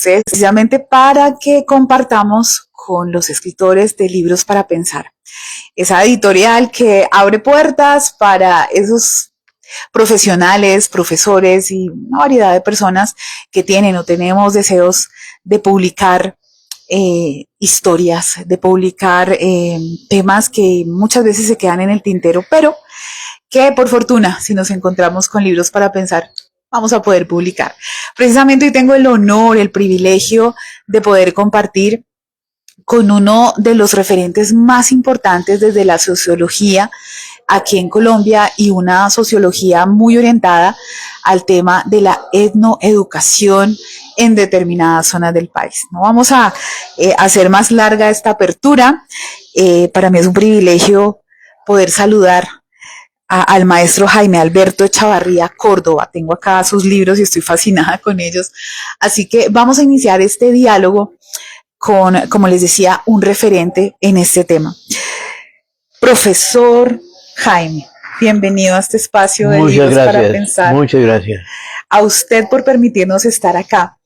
ustedes precisamente para que compartamos con los escritores de Libros para Pensar. Esa editorial que abre puertas para esos profesionales, profesores y una variedad de personas que tienen o tenemos deseos de publicar historias, de publicar temas que muchas veces se quedan en el tintero, pero que por fortuna, si nos encontramos con Libros para Pensar, vamos a poder publicar. Precisamente hoy tengo el honor, el privilegio de poder compartir con uno de los referentes más importantes desde la sociología aquí en Colombia y una sociología muy orientada al tema de la etnoeducación en determinadas zonas del país. No vamos a hacer más larga esta apertura. Para mí es un privilegio poder saludar al maestro Jaime Alberto Echavarría Córdoba. Tengo acá sus libros y estoy fascinada con ellos. Así que vamos a iniciar este diálogo con, como les decía, un referente en este tema. Profesor Jaime, bienvenido a este espacio de Libros para Pensar. Muchas gracias. A usted por permitirnos estar acá.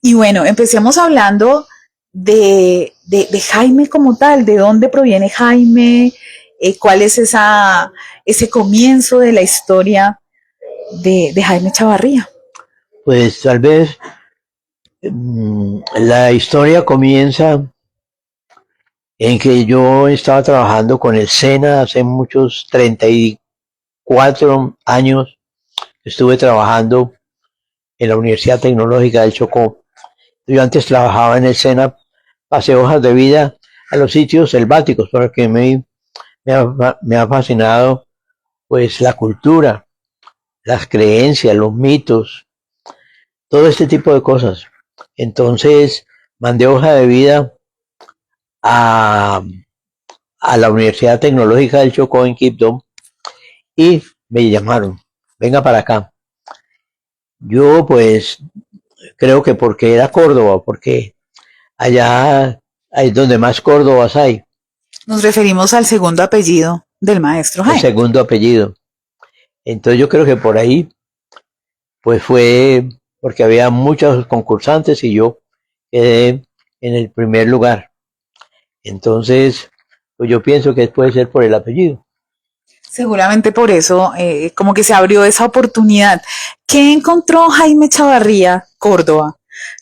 Y bueno, empecemos hablando de Jaime como tal, de dónde proviene Jaime, cuál es ese comienzo de la historia de Jaime Echavarría. Pues tal vez la historia comienza en que yo estaba trabajando con el SENA hace muchos 34 años. Estuve trabajando en la Universidad Tecnológica del Chocó. Yo antes trabajaba en el SENA, pasé hojas de vida a los sitios selváticos porque me ha fascinado pues la cultura, las creencias, los mitos, todo este tipo de cosas. Entonces mandé hoja de vida a la Universidad Tecnológica del Chocó en Quibdó y me llamaron, venga para acá. Yo pues creo que porque era Córdoba, porque allá es donde más Córdobas hay. Nos referimos al segundo apellido del maestro Jaime. El segundo apellido. Entonces yo creo que por ahí pues fue porque había muchos concursantes y yo quedé en el primer lugar. Entonces, pues yo pienso que puede ser por el apellido. Seguramente por eso, como que se abrió esa oportunidad. ¿Qué encontró Jaime Echavarría Córdoba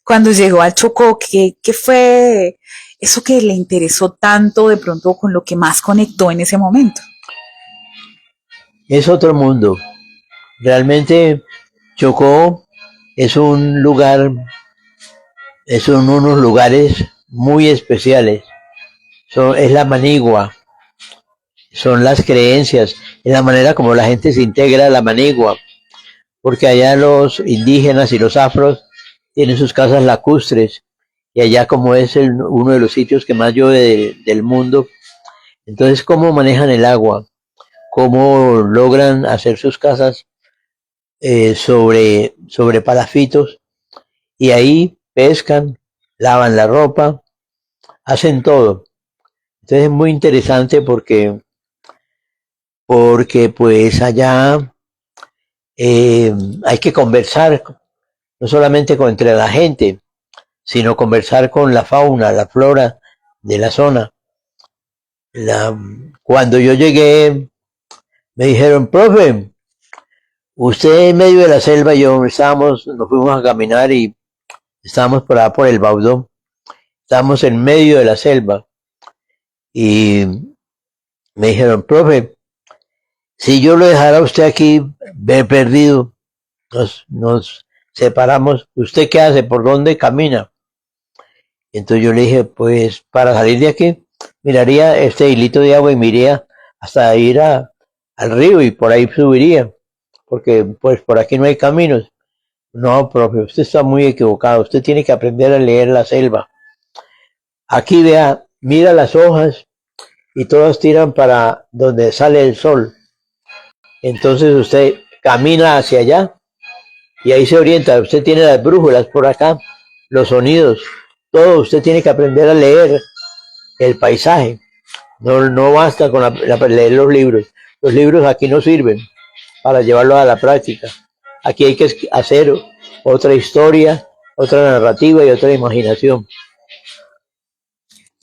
cuando llegó al Chocó? ¿Qué fue eso que le interesó tanto de pronto con lo que más conectó en ese momento? Es otro mundo. Realmente Chocó es un lugar, son unos lugares muy especiales. Es la manigua, son las creencias, es la manera como la gente se integra a la manigua, porque allá los indígenas y los afros tienen sus casas lacustres, y allá como es uno de los sitios que más llueve del mundo, entonces cómo manejan el agua, cómo logran hacer sus casas sobre palafitos, y ahí pescan, lavan la ropa, hacen todo. Entonces es muy interesante porque pues allá hay que conversar, no solamente entre la gente, sino conversar con la fauna, la flora de la zona. Cuando yo llegué, me dijeron, profe, usted en medio de la selva, nos fuimos a caminar y estábamos por el Baudó, estábamos en medio de la selva, y me dijeron, profe, si yo lo dejara a usted aquí perdido, nos separamos, ¿usted qué hace? ¿Por dónde camina? Entonces yo le dije, pues para salir de aquí, miraría este hilito de agua y me iría hasta ir al río y por ahí subiría, porque pues por aquí no hay caminos. No, profe, usted está muy equivocado, usted tiene que aprender a leer la selva. Aquí vea, mira las hojas y todas tiran para donde sale el sol. Entonces usted camina hacia allá y ahí se orienta. Usted tiene las brújulas por acá, los sonidos, todo. Usted tiene que aprender a leer el paisaje. No basta con leer los libros. Los libros aquí no sirven para llevarlos a la práctica. Aquí hay que hacer otra historia otra narrativa y otra imaginación.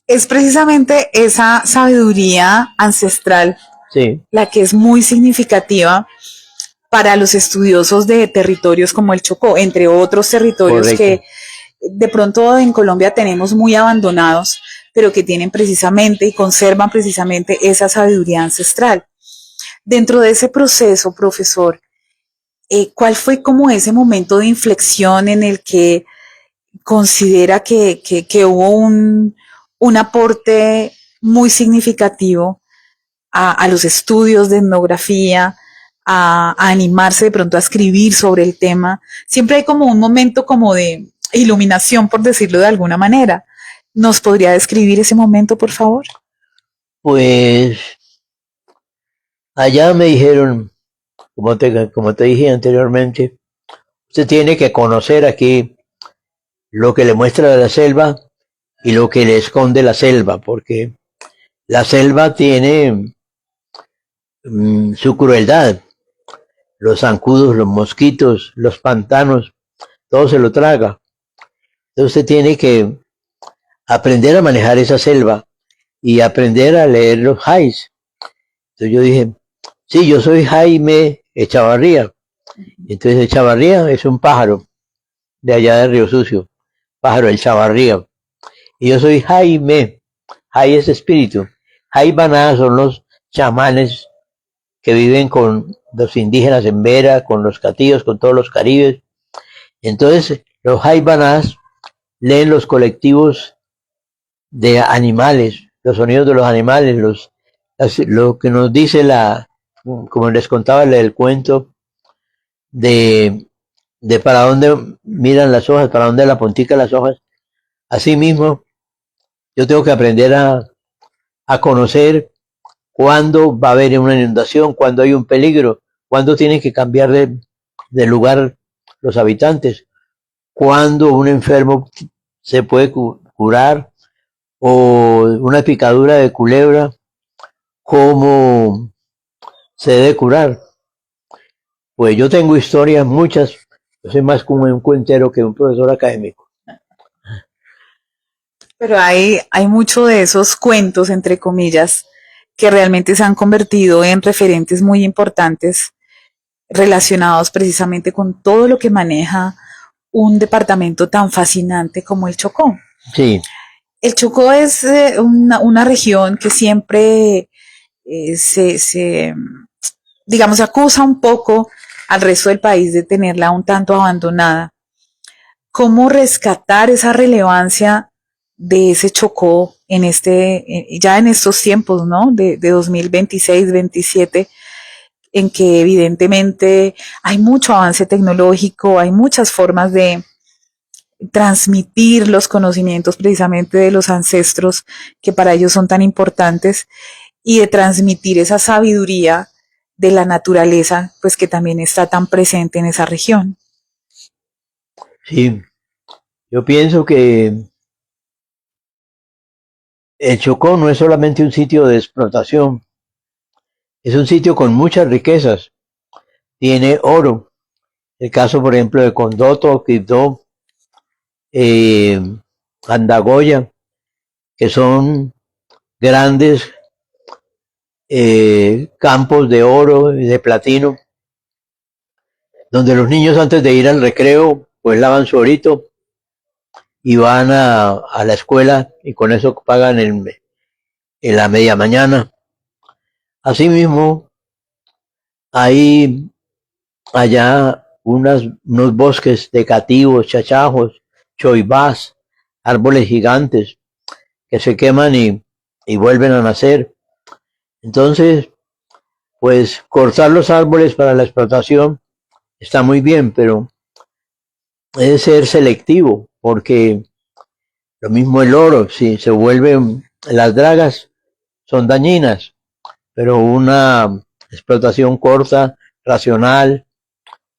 Es precisamente esa sabiduría ancestral Sí, la que es muy significativa para los estudiosos de territorios como el Chocó, entre otros territorios correcto. que de pronto en Colombia tenemos muy abandonados, pero que tienen precisamente y conservan precisamente esa sabiduría ancestral. Dentro de ese proceso, profesor, ¿cuál fue como ese momento de inflexión en el que considera que hubo un aporte muy significativo a los estudios de etnografía, a animarse de pronto a escribir sobre el tema? Siempre hay como un momento como de iluminación, por decirlo de alguna manera. ¿Nos podría describir ese momento, por favor? Pues allá me dijeron, como te dije anteriormente, usted tiene que conocer aquí lo que le muestra la selva y lo que le esconde la selva, porque la selva tiene su crueldad. Los zancudos, los mosquitos, los pantanos, todo se lo traga. Entonces usted tiene que aprender a manejar esa selva y aprender a leer los hais. Entonces yo dije, sí, yo soy Jaime Echavarría. Entonces Echavarría es un pájaro de allá de Río Sucio, pájaro Echavarría. Y yo soy Jaime, Jai es espíritu. Jaibaná son los chamanes que viven con los indígenas en Vera, con los catillos, con todos los caribes. Entonces los Jaibanás leen los colectivos de animales, los sonidos de los animales, lo que nos dice como les contaba el cuento de para dónde miran las hojas, para dónde la puntica las hojas. Así mismo, yo tengo que aprender a conocer cuándo va a haber una inundación, cuándo hay un peligro, cuándo tienen que cambiar de lugar los habitantes, cuándo un enfermo se puede curar o una picadura de culebra, cómo se debe curar. Pues yo tengo historias muchas, yo soy más como un cuentero que un profesor académico. Pero hay mucho de esos cuentos, entre comillas, que realmente se han convertido en referentes muy importantes relacionados precisamente con todo lo que maneja un departamento tan fascinante como el Chocó. Sí, El Chocó es una región que siempre se, digamos, acusa un poco al resto del país de tenerla un tanto abandonada. ¿Cómo rescatar esa relevancia de ese Chocó en ya en estos tiempos, ¿no? De 2026, 27, en que evidentemente hay mucho avance tecnológico, hay muchas formas de transmitir los conocimientos precisamente de los ancestros que para ellos son tan importantes y de transmitir esa sabiduría de la naturaleza, pues que también está tan presente en esa región. sí. Yo pienso que el Chocó no es solamente un sitio de explotación, es un sitio con muchas riquezas. Tiene oro. El caso, por ejemplo, de Condoto, Quibdó, eh, Andagoya, que son grandes campos de oro y de platino, donde los niños antes de ir al recreo, pues lavan su orito y van a la escuela y con eso pagan en la media mañana. Asimismo, hay allá unos bosques de cativos, chachajos, choibás, árboles gigantes que se queman y vuelven a nacer. Entonces, pues cortar los árboles para la explotación está muy bien, pero debe ser selectivo, porque lo mismo el oro, si se vuelven, las dragas son dañinas, pero una explotación corta, racional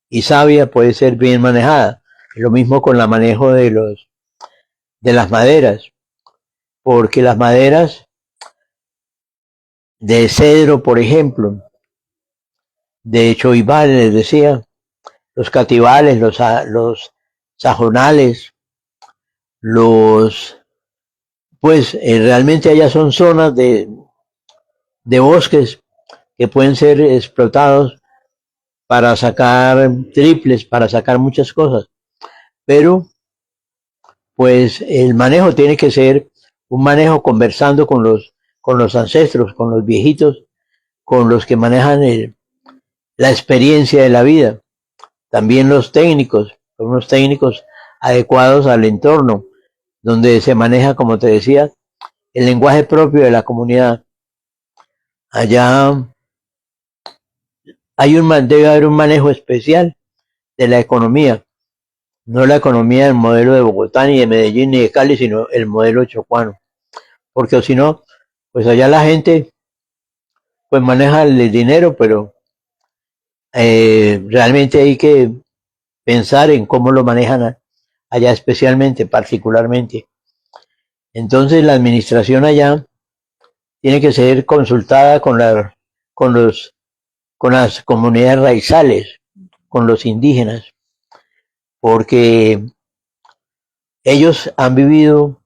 y sabia puede ser bien manejada. Lo mismo con el manejo de las maderas, porque las maderas de cedro, por ejemplo, de choibal, les decía, los cativales, los sajonales, pues realmente allá son zonas de bosques que pueden ser explotados para sacar triples, para sacar muchas cosas, pero pues el manejo tiene que ser un manejo conversando con los ancestros, con los viejitos, con los que manejan la experiencia de la vida. También los técnicos, son unos técnicos adecuados al entorno, donde se maneja, como te decía, el lenguaje propio de la comunidad. Allá debe haber un manejo especial de la economía, no la economía del modelo de Bogotá, ni de Medellín, ni de Cali, sino el modelo chocuano. Porque si no, pues allá la gente pues maneja el dinero, pero realmente hay que pensar en cómo lo manejan allá especialmente, particularmente. Entonces la administración allá tiene que ser consultada con los, con las comunidades raizales, con los indígenas, porque ellos han vivido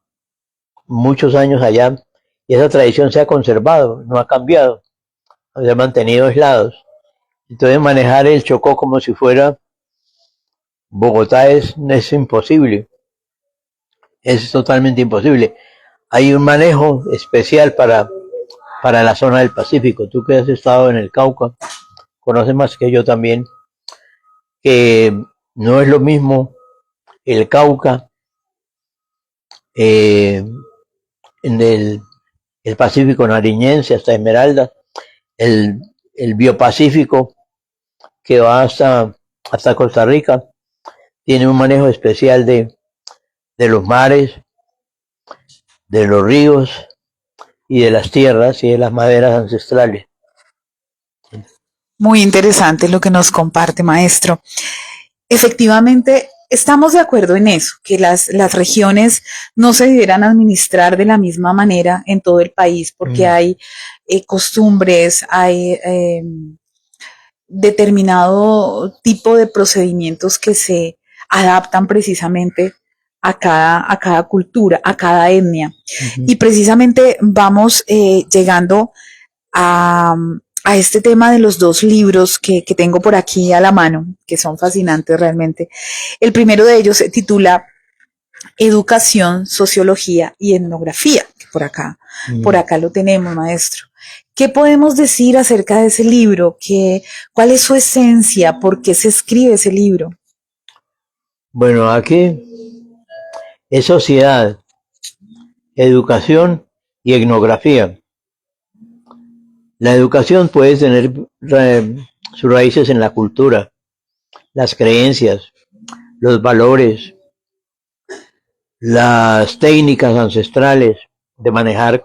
muchos años allá y esa tradición se ha conservado, no ha cambiado, se ha mantenido aislados. Entonces manejar el Chocó como si fuera Bogotá es imposible, es totalmente imposible. Hay un manejo especial para la zona del Pacífico. Tú que has estado en el Cauca, conoces más que yo también, que no es lo mismo el Cauca en el Pacífico nariñense hasta Esmeralda, el Biopacífico que va hasta Costa Rica, tiene un manejo especial de los mares, de los ríos y de las tierras y de las maderas ancestrales. Muy interesante lo que nos comparte, maestro. Efectivamente, estamos de acuerdo en eso, que las regiones no se debieran administrar de la misma manera en todo el país, porque hay costumbres, hay determinado tipo de procedimientos que se adaptan precisamente a cada cultura, a cada etnia. Y precisamente vamos llegando a este tema de los dos libros que tengo por aquí a la mano, que son fascinantes realmente. El primero de ellos se titula Educación, Sociología y Etnografía, que por acá lo tenemos, maestro. ¿Qué podemos decir acerca de ese libro? ¿Cuál es su esencia? ¿Por qué se escribe ese libro? Bueno, aquí es sociedad, educación y etnografía. La educación puede tener sus raíces en la cultura, las creencias, los valores, las técnicas ancestrales de manejar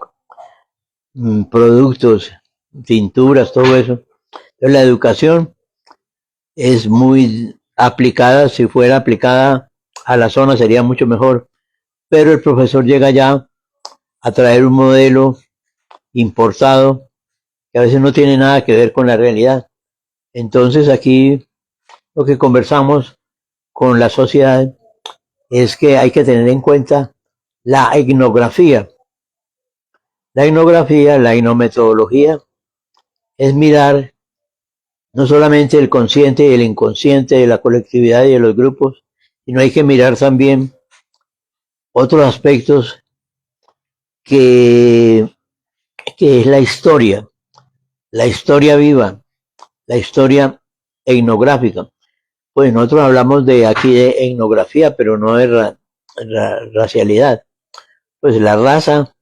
productos, tinturas, todo eso. Entonces, la educación es muy aplicada, si fuera aplicada a la zona sería mucho mejor, pero el profesor llega ya a traer un modelo importado que a veces no tiene nada que ver con la realidad. Entonces aquí lo que conversamos con la sociedad es que hay que tener en cuenta la etnografía. La etnografía, la etnometodología, es mirar no solamente el consciente y el inconsciente de la colectividad y de los grupos, sino hay que mirar también otros aspectos que es la historia viva, la historia etnográfica. Pues nosotros hablamos de aquí de etnografía, pero no de racialidad. Pues la raza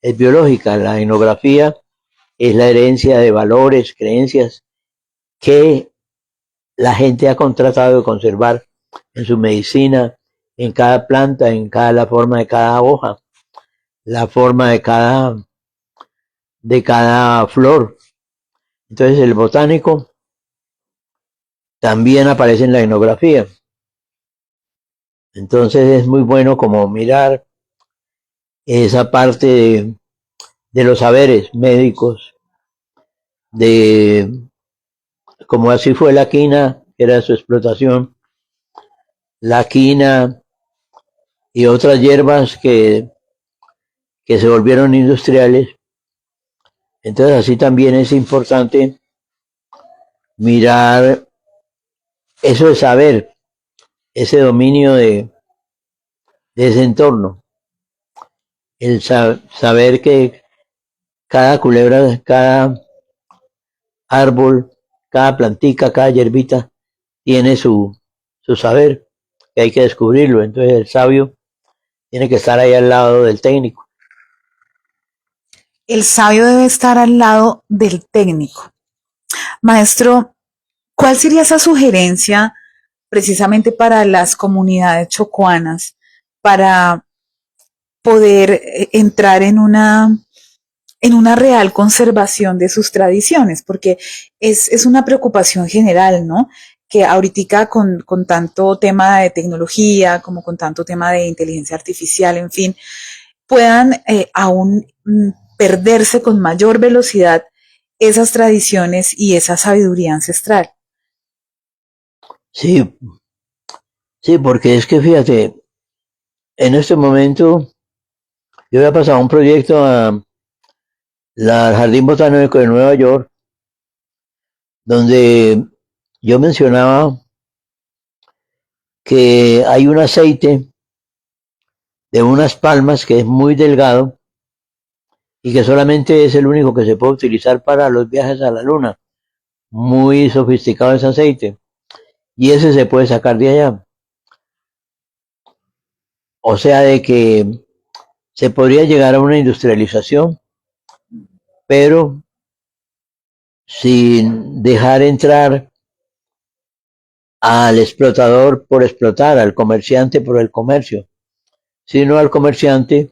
es biológica, la etnografía es la herencia de valores, creencias que la gente ha contratado de conservar en su medicina, en cada planta, en la forma de cada hoja, la forma de cada flor. Entonces el botánico también aparece en la etnografía. Entonces es muy bueno como mirar esa parte de los saberes médicos, de como así fue la quina, que era su explotación, la quina y otras hierbas que se volvieron industriales. Entonces así también es importante mirar eso de saber, ese dominio de ese entorno, el saber que cada culebra, cada árbol, cada plantica, cada hierbita tiene su saber, que hay que descubrirlo. Entonces el sabio tiene que estar ahí al lado del técnico. El sabio debe estar al lado del técnico. Maestro, ¿cuál sería esa sugerencia precisamente para las comunidades chocuanas para poder entrar en una real conservación de sus tradiciones? Porque es una preocupación general, ¿no? Que ahorita con tanto tema de tecnología, como con tanto tema de inteligencia artificial, en fin, puedan aún perderse con mayor velocidad esas tradiciones y esa sabiduría ancestral. Sí, sí, porque es que fíjate, en este momento yo había pasado un proyecto a al Jardín Botánico de Nueva York, donde yo mencionaba que hay un aceite de unas palmas que es muy delgado y que solamente es el único que se puede utilizar para los viajes a la luna. Muy sofisticado ese aceite. Y ese se puede sacar de allá. O sea, de que se podría llegar a una industrialización, pero sin dejar entrar al explotador por explotar, al comerciante por el comercio, sino al comerciante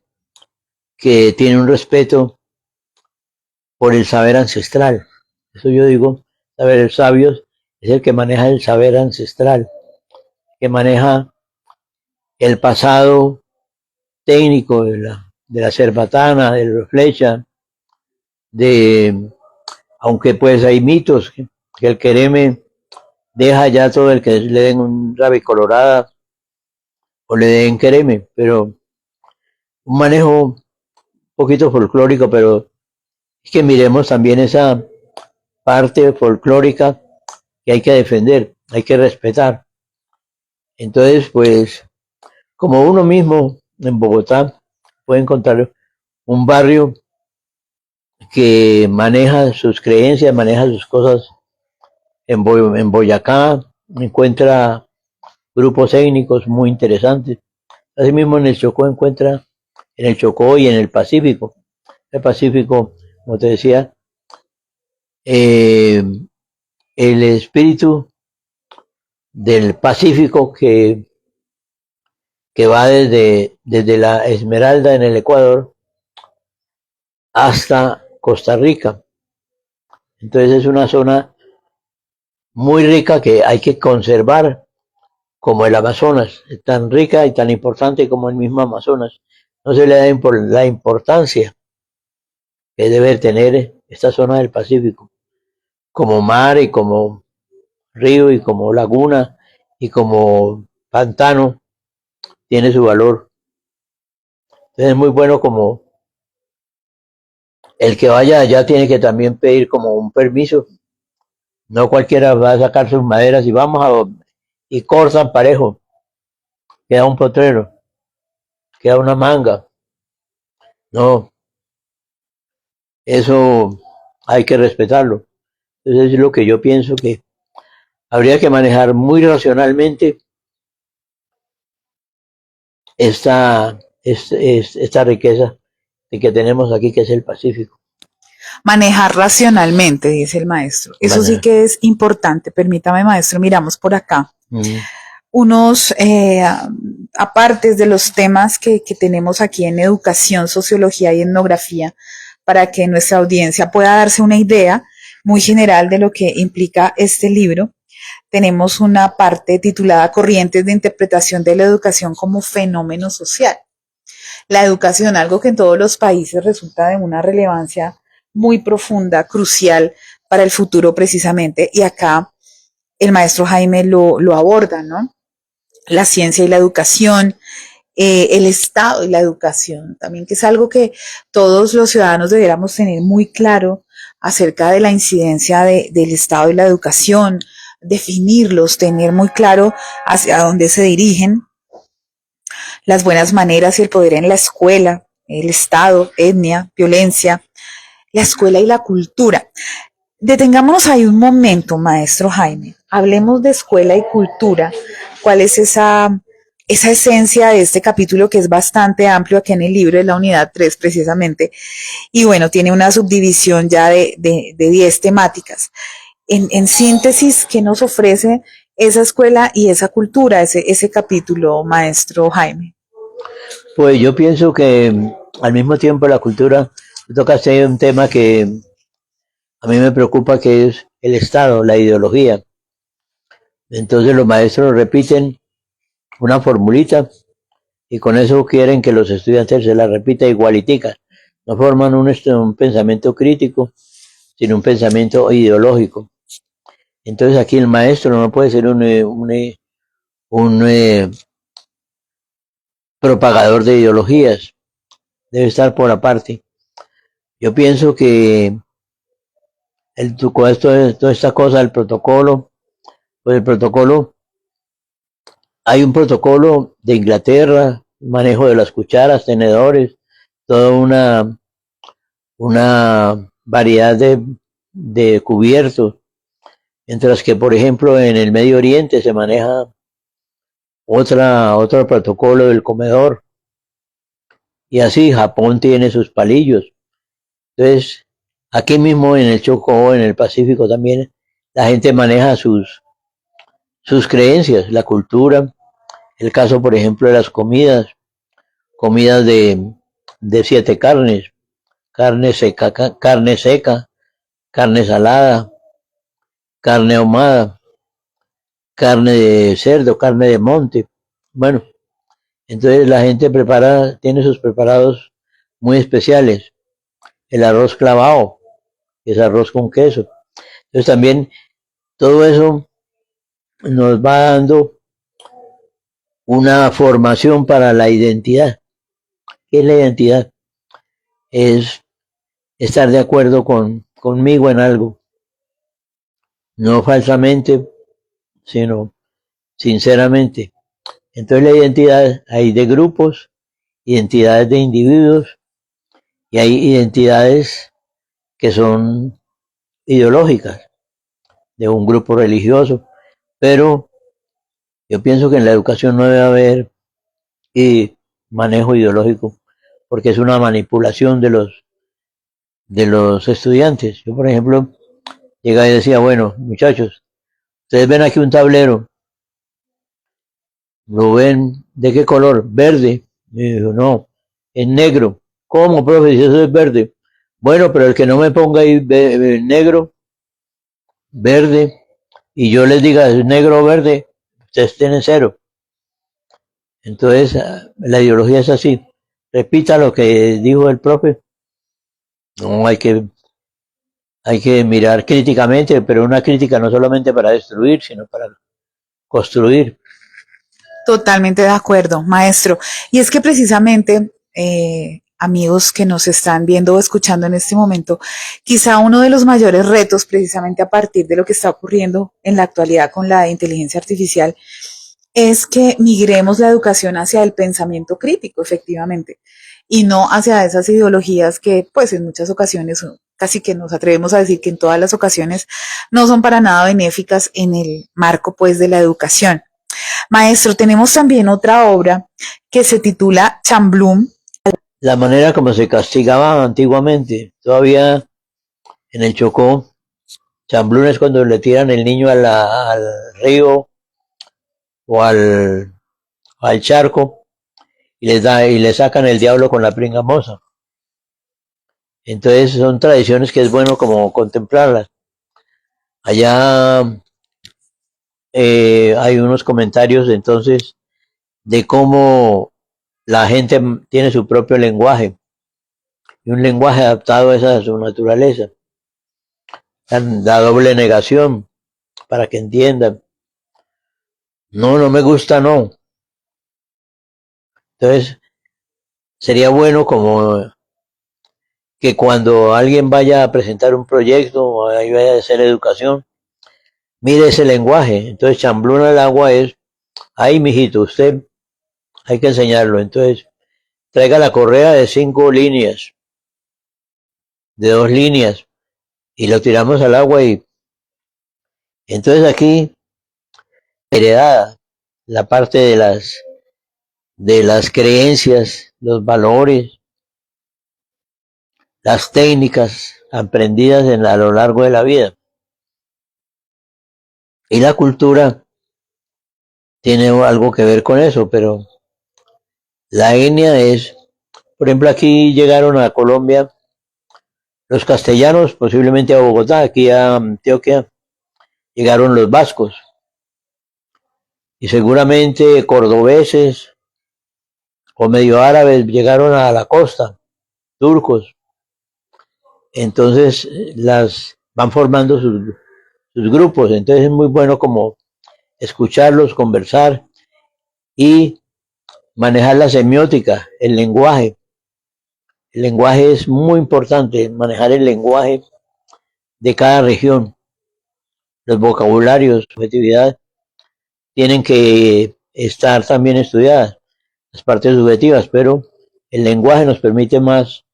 que tiene un respeto por el saber ancestral. Eso yo digo, saber sabios es el que maneja el saber ancestral, que maneja el pasado técnico de la cerbatana, de la flecha, de, aunque pues hay mitos que el quereme deja ya todo el que le den un rave colorada o le den quereme, pero un manejo un poquito folclórico, pero es que miremos también esa parte folclórica que hay que defender, hay que respetar. Entonces, pues, como uno mismo en Bogotá puede encontrar un barrio que maneja sus creencias, maneja sus cosas en Boyacá, encuentra grupos étnicos muy interesantes. Asimismo en el Chocó encuentra, en el Chocó y en el Pacífico. El Pacífico, como te decía, eh, el espíritu del Pacífico que va desde la Esmeralda en el Ecuador hasta Costa Rica. Entonces es una zona muy rica que hay que conservar como el Amazonas, es tan rica y tan importante como el mismo Amazonas. No se le da la importancia que debe tener esta zona del Pacífico, como mar y como río y como laguna y como pantano, tiene su valor. Entonces es muy bueno como el que vaya allá tiene que también pedir como un permiso. No cualquiera va a sacar sus maderas y y cortan parejo. Queda un potrero, queda una manga. No, eso hay que respetarlo. Entonces es lo que yo pienso que habría que manejar muy racionalmente esta riqueza que tenemos aquí, que es el Pacífico. Manejar racionalmente, dice el maestro. Eso sí que es importante. Permítame, maestro, miramos por acá. Unos apartes de los temas que tenemos aquí en educación, sociología y etnografía, para que nuestra audiencia pueda darse una idea muy general de lo que implica este libro. Tenemos una parte titulada Corrientes de interpretación de la educación como fenómeno social. La educación, algo que en todos los países resulta de una relevancia muy profunda, crucial para el futuro precisamente, y acá el maestro Jaime lo aborda, ¿no? la ciencia y la educación, el Estado y la educación, también que es algo que todos los ciudadanos debiéramos tener muy claro acerca de la incidencia del Estado y la educación, definirlos, tener muy claro hacia dónde se dirigen, las buenas maneras y el poder en la escuela, el Estado, etnia, violencia, la escuela y la cultura. Detengámonos ahí un momento, maestro Jaime. Hablemos de escuela y cultura. ¿Cuál es esa esencia de este capítulo que es bastante amplio aquí en el libro de la unidad 3 precisamente? Y bueno, tiene una subdivisión ya de 10 temáticas. En síntesis, ¿qué nos ofrece esa escuela y esa cultura, ese capítulo, maestro Jaime? Pues yo pienso que al mismo tiempo la cultura toca ser un tema que a mí me preocupa, que es el Estado, la ideología. Entonces los maestros repiten una formulita y con eso quieren que los estudiantes se la repita igualitica. No forman un pensamiento crítico, sino un pensamiento ideológico. Entonces aquí el maestro no puede ser un propagador de ideologías, debe estar por aparte. Yo pienso que toda esta cosa del protocolo, pues el protocolo, hay un protocolo de Inglaterra, manejo de las cucharas, tenedores, toda una variedad de cubiertos, mientras que, por ejemplo, en el Medio Oriente se maneja otro protocolo del comedor, y así Japón tiene sus palillos. Entonces, aquí mismo en el Chocó, en el Pacífico también, la gente maneja sus creencias, la cultura. El caso, por ejemplo, de las comidas de 7 carnes, carne seca, carne salada, carne ahumada, carne de cerdo, carne de monte. Bueno, entonces la gente tiene sus preparados muy especiales. El arroz clavado, que es arroz con queso. Entonces también todo eso nos va dando una formación para la identidad. ¿Qué es la identidad? Es estar de acuerdo conmigo en algo, no falsamente, sino sinceramente. Entonces la identidad hay de grupos, identidades de individuos y hay identidades que son ideológicas de un grupo religioso, pero yo pienso que en la educación no debe haber manejo ideológico, porque es una manipulación de los estudiantes. Yo, por ejemplo, llegaba y decía, bueno, muchachos, ustedes ven aquí un tablero, ¿lo ven de qué color? Verde. Me dijo, no, es negro. ¿Cómo, profe? Si eso es verde. Bueno, pero el que no me ponga ahí negro, verde, y yo les diga es negro o verde, ustedes tienen 0. Entonces, la ideología es así. Repita lo que dijo el profe. No, hay que mirar críticamente, pero una crítica no solamente para destruir, sino para construir. Totalmente de acuerdo, maestro. Y es que precisamente, amigos que nos están viendo o escuchando en este momento, quizá uno de los mayores retos, precisamente a partir de lo que está ocurriendo en la actualidad con la inteligencia artificial, es que migremos la educación hacia el pensamiento crítico, efectivamente, y no hacia esas ideologías que, pues, en muchas ocasiones, casi que nos atrevemos a decir que en todas las ocasiones no son para nada benéficas en el marco, pues, de la educación. Maestro, tenemos también otra obra que se titula Chamblum. La manera como se castigaba antiguamente, todavía en el Chocó, chamblún es cuando le tiran el niño al río o al charco y le sacan el diablo con la pringamosa. Entonces son tradiciones que es bueno como contemplarlas. Allá hay unos comentarios entonces de cómo la gente tiene su propio lenguaje y un lenguaje adaptado a esa su naturaleza. La doble negación para que entiendan. No, no me gusta, no. Entonces, sería bueno como que cuando alguien vaya a presentar un proyecto o ahí vaya a hacer educación, mire ese lenguaje. Entonces, chambluna al agua es, ay, mijito, usted hay que enseñarlo. Entonces, traiga la correa de 5 líneas, de 2 líneas, y lo tiramos al agua y entonces aquí, heredada, la parte de las creencias, los valores, las técnicas aprendidas a lo largo de la vida. Y la cultura tiene algo que ver con eso, pero la etnia es, por ejemplo, aquí llegaron a Colombia los castellanos, posiblemente a Bogotá, aquí a Antioquia, llegaron los vascos y seguramente cordobeses o medio árabes llegaron a la costa, turcos. Entonces las van formando sus grupos, entonces es muy bueno como escucharlos, conversar y manejar la semiótica, el lenguaje. El lenguaje es muy importante, manejar el lenguaje de cada región. Los vocabularios, subjetividad, tienen que estar también estudiadas, las partes subjetivas, pero el lenguaje nos permite más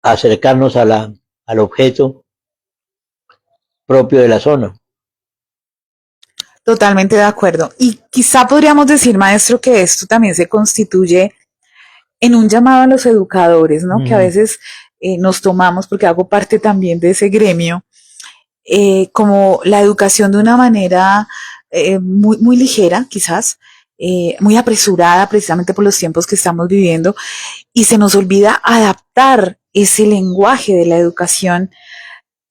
acercarnos al objeto propio de la zona. Totalmente de acuerdo. Y quizá podríamos decir, maestro, que esto también se constituye en un llamado a los educadores, ¿no? Que a veces nos tomamos, porque hago parte también de ese gremio, como la educación de una manera muy ligera, quizás, muy apresurada precisamente por los tiempos que estamos viviendo, y se nos olvida adaptar ese lenguaje de la educación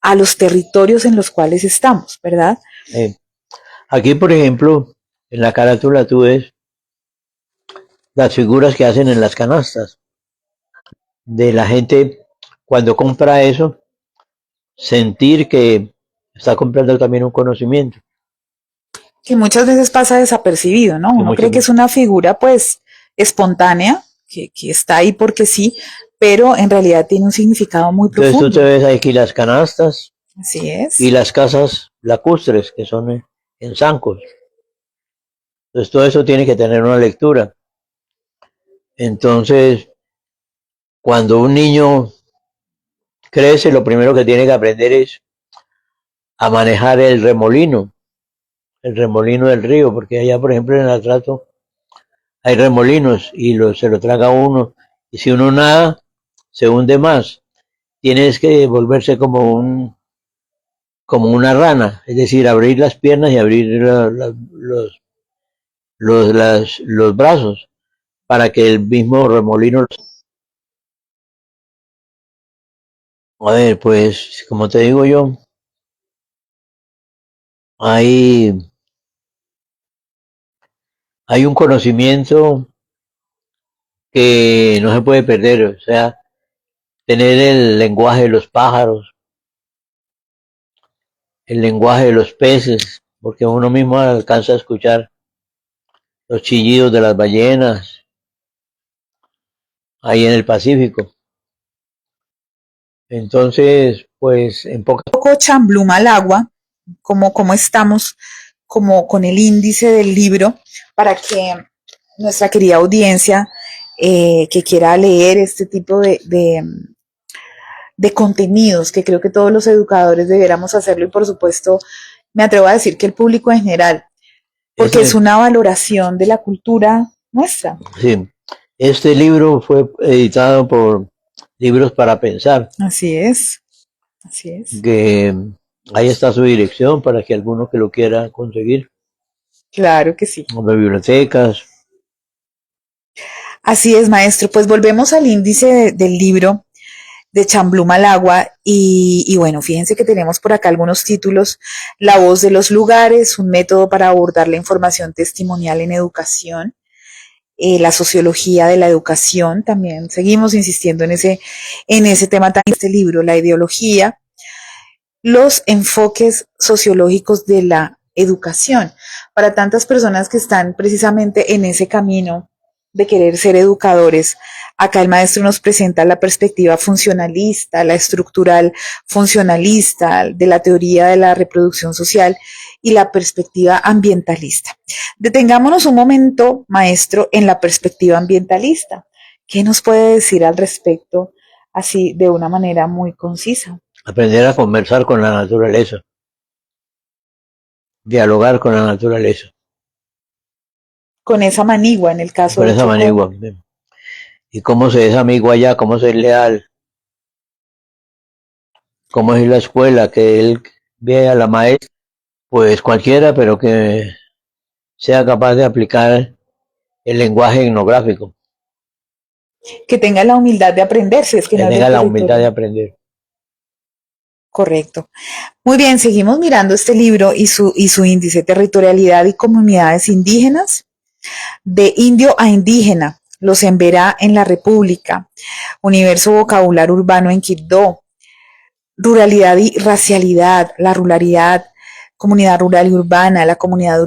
a los territorios en los cuales estamos, ¿verdad? Aquí, por ejemplo, en la carátula tú ves las figuras que hacen en las canastas de la gente cuando compra eso, sentir que está comprando también un conocimiento. Que muchas veces pasa desapercibido, ¿no? Uno cree que es una figura pues espontánea, que está ahí porque sí, pero en realidad tiene un significado muy profundo. Entonces tú te ves aquí las canastas. Así es. Y las casas lacustres, que son en zancos. Entonces todo eso tiene que tener una lectura. Entonces, cuando un niño crece, lo primero que tiene que aprender es a manejar el remolino del río, porque allá, por ejemplo, en el Atrato hay remolinos y se lo traga uno. Y si uno nada, se hunde más. Tienes que volverse como una rana, es decir, abrir las piernas y abrir los brazos para que el mismo remolino. A ver, pues, como te digo yo, hay, hay un conocimiento que no se puede perder, o sea, tener el lenguaje de los pájaros, el lenguaje de los peces, porque uno mismo alcanza a escuchar los chillidos de las ballenas ahí en el Pacífico. Entonces, pues, en poco chambluma al agua, como estamos, como con el índice del libro, para que nuestra querida audiencia que quiera leer este tipo de contenidos, que creo que todos los educadores debiéramos hacerlo, y por supuesto me atrevo a decir que el público en general, porque es una valoración de la cultura nuestra. Sí, este libro fue editado por Libros para Pensar. Así es, así es. Que ahí está su dirección para que alguno que lo quiera conseguir. Claro que sí. De bibliotecas. Así es, maestro. Pues volvemos al índice del libro de Chambluma al agua y bueno, fíjense que tenemos por acá algunos títulos: La voz de los lugares, un método para abordar la información testimonial en educación, la sociología de la educación, también seguimos insistiendo en ese tema también, este libro, la ideología, los enfoques sociológicos de la educación, para tantas personas que están precisamente en ese camino de querer ser educadores. Acá el maestro nos presenta la perspectiva funcionalista, la estructural funcionalista de la teoría de la reproducción social y la perspectiva ambientalista. Detengámonos un momento, maestro, en la perspectiva ambientalista. ¿Qué nos puede decir al respecto, así de una manera muy concisa? Aprender a conversar con la naturaleza, dialogar con la naturaleza. Con esa manigua, en el caso Con de esa Chocó. manigua. Y cómo se es amigo allá, cómo se es leal, cómo es la escuela, que él ve a la maestra, pues cualquiera, pero que sea capaz de aplicar el lenguaje etnográfico, Que tenga la humildad de aprenderse, es que que no es del tenga la humildad de territorio. aprender. Correcto. Muy bien, seguimos mirando este libro y su índice, territorialidad y comunidades indígenas. De indio a indígena, los enverá en la República. Universo vocabulario urbano en Quibdó. Ruralidad y racialidad, la ruralidad, comunidad rural y urbana, la comunidad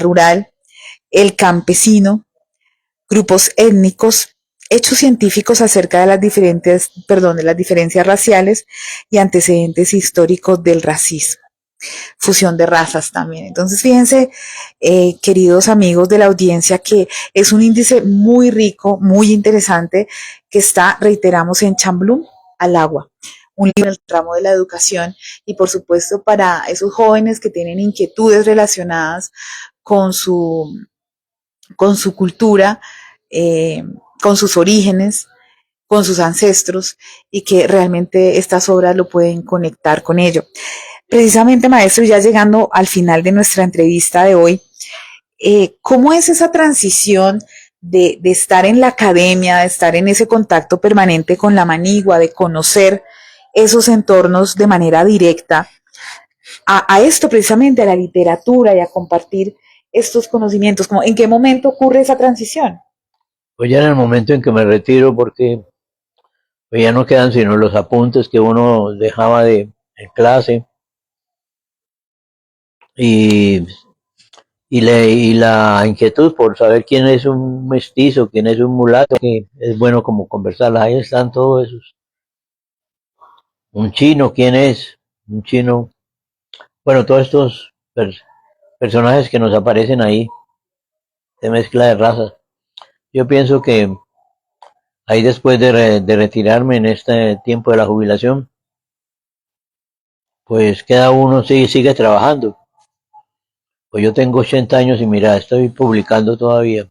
rural, el campesino, grupos étnicos, hechos científicos acerca de de las diferencias raciales y antecedentes históricos del racismo. Fusión de razas también. Entonces, fíjense, queridos amigos de la audiencia, que es un índice muy rico, muy interesante, que está, reiteramos, en Chamblum al agua, un libro en el ramo de la educación y, por supuesto, para esos jóvenes que tienen inquietudes relacionadas con su, con su cultura, eh, con sus orígenes, con sus ancestros y que realmente estas obras lo pueden conectar con ello. Precisamente, maestro, ya llegando al final de nuestra entrevista de hoy, ¿cómo es esa transición de estar en la academia, de estar en ese contacto permanente con la manigua, de conocer esos entornos de manera directa, a esto precisamente, a la literatura y a compartir estos conocimientos? ¿Cómo, en qué momento ocurre esa transición? Pues ya en el momento en que me retiro, porque pues ya no quedan sino los apuntes que uno dejaba en clase y, y la inquietud por saber quién es un mestizo, quién es un mulato, que es bueno como conversar. Ahí están todos esos. Un chino, ¿quién es? Un chino. Bueno, todos estos personajes que nos aparecen ahí, de mezcla de razas. Yo pienso que ahí después de retirarme en este tiempo de la jubilación, pues cada uno sigue trabajando. Pues yo tengo 80 años y mira, estoy publicando todavía.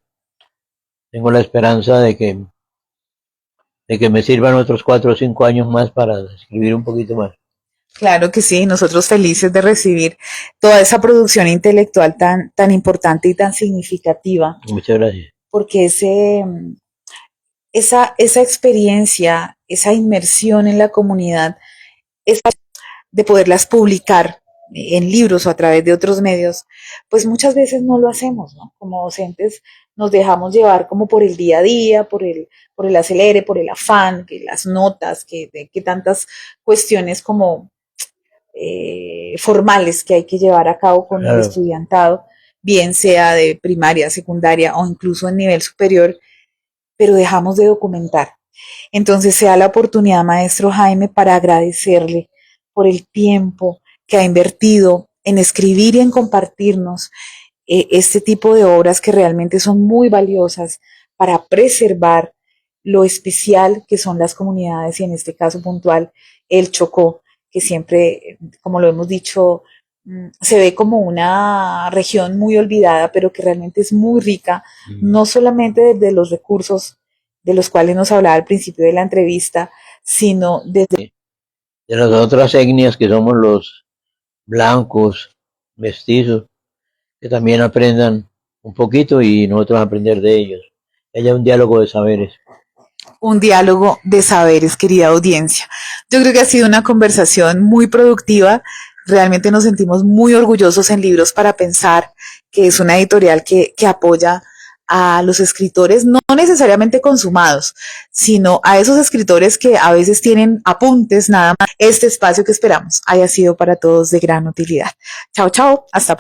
Tengo la esperanza de que me sirvan otros 4 o 5 años más para escribir un poquito más. Claro que sí, nosotros felices de recibir toda esa producción intelectual tan importante y tan significativa, Muchas gracias. porque esa experiencia, esa inmersión en la comunidad, esa de poderlas publicar en libros o a través de otros medios, pues muchas veces no lo hacemos, ¿no? Como docentes nos dejamos llevar como por el día a día, por el acelere, por el afán, que las notas, que tantas cuestiones como formales que hay que llevar a cabo con el estudiantado, bien sea de primaria, secundaria o incluso en nivel superior, pero dejamos de documentar. Entonces sea la oportunidad, maestro Jaime, para agradecerle por el tiempo que ha invertido en escribir y en compartirnos este tipo de obras que realmente son muy valiosas para preservar lo especial que son las comunidades y en este caso puntual el Chocó, que siempre, como lo hemos dicho, se ve como una región muy olvidada, pero que realmente es muy rica, no solamente desde los recursos de los cuales nos hablaba al principio de la entrevista, sino desde de las otras etnias que somos los blancos, mestizos, que también aprendan un poquito y nosotros aprender de ellos. Haya un diálogo de saberes. Un diálogo de saberes, querida audiencia. Yo creo que ha sido una conversación muy productiva. Realmente nos sentimos muy orgullosos en Libros para Pensar, que es una editorial que apoya a los escritores, no necesariamente consumados, sino a esos escritores que a veces tienen apuntes nada más, este espacio que esperamos haya sido para todos de gran utilidad. Chao, chao, hasta pronto.